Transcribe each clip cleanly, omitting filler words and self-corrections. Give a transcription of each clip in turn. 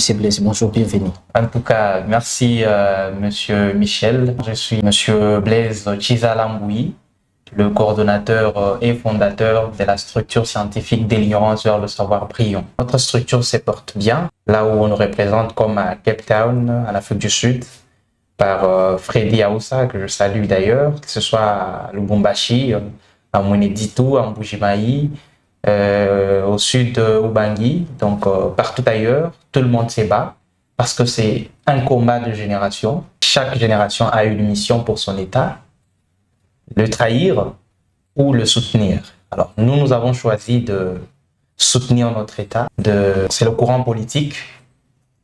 Monsieur Blaise, bonjour, bienvenue. En tout cas, merci Monsieur Michel. Je suis Monsieur Blaise Chizalamboui, le coordonnateur et fondateur de la structure scientifique de l'ignorance vers le savoir brillant. Notre structure se porte bien, là où on nous représente comme à Cape Town, en Afrique du Sud, par Freddy Aoussa, que je salue d'ailleurs, que ce soit à Lubumbashi, à Mweneditu, à Mbujimayi, au sud de Ubangi, donc partout ailleurs, tout le monde se bat parce que c'est un combat de génération. Chaque génération a une mission pour son État, le trahir ou le soutenir. Alors nous avons choisi de soutenir notre État. C'est le courant politique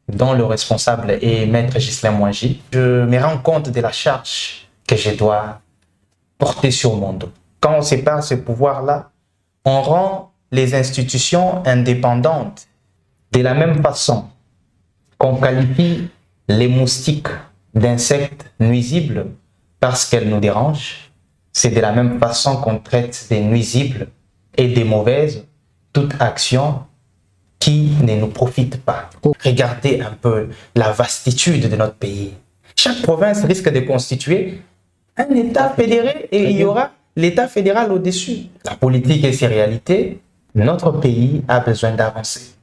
dont le responsable est Maître Ghislain Mwangi. Je me rends compte de la charge que je dois porter sur mon dos. Quand on sépare ce pouvoir-là, on rend les institutions indépendantes de la même façon qu'on qualifie les moustiques d'insectes nuisibles parce qu'elles nous dérangent. C'est de la même façon qu'on traite des nuisibles et des mauvaises toute action qui ne nous profite pas. Regardez un peu la vastitude de notre pays. Chaque province risque de constituer un État fédéré et il y aura l'État fédéral au-dessus. La politique et ses réalités, notre pays a besoin d'avancer.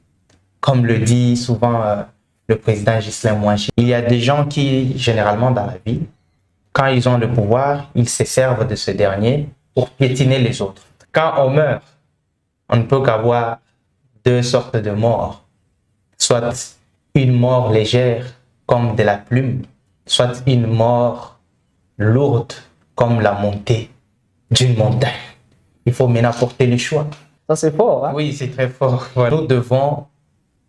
Comme le dit souvent le président Ghislain Mwangi, il y a des gens qui, généralement dans la vie, quand ils ont le pouvoir, ils se servent de ce dernier pour piétiner les autres. Quand on meurt, on ne peut qu'avoir deux sortes de morts. Soit une mort légère comme de la plume, soit une mort lourde comme la montée d'une montagne. Il faut maintenant porter le choix. Ça c'est fort, hein? Oui, c'est très fort. Voilà. Nous devons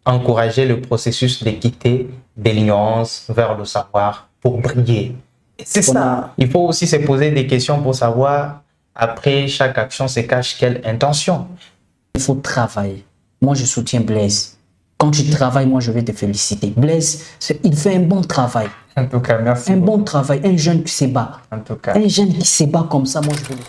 encourager le processus d'équité, de l'ignorance vers le savoir pour briller. C'est ça. Il faut aussi se poser des questions pour savoir, après chaque action se cache quelle intention. Il faut travailler. Moi, je soutiens Blaise. Quand tu travailles, moi, je vais te féliciter. Blaise, il fait un bon travail. En tout cas, merci. Un bon travail, un jeune qui se bat. En tout cas. Un jeune qui se bat comme ça, moi, je vais le...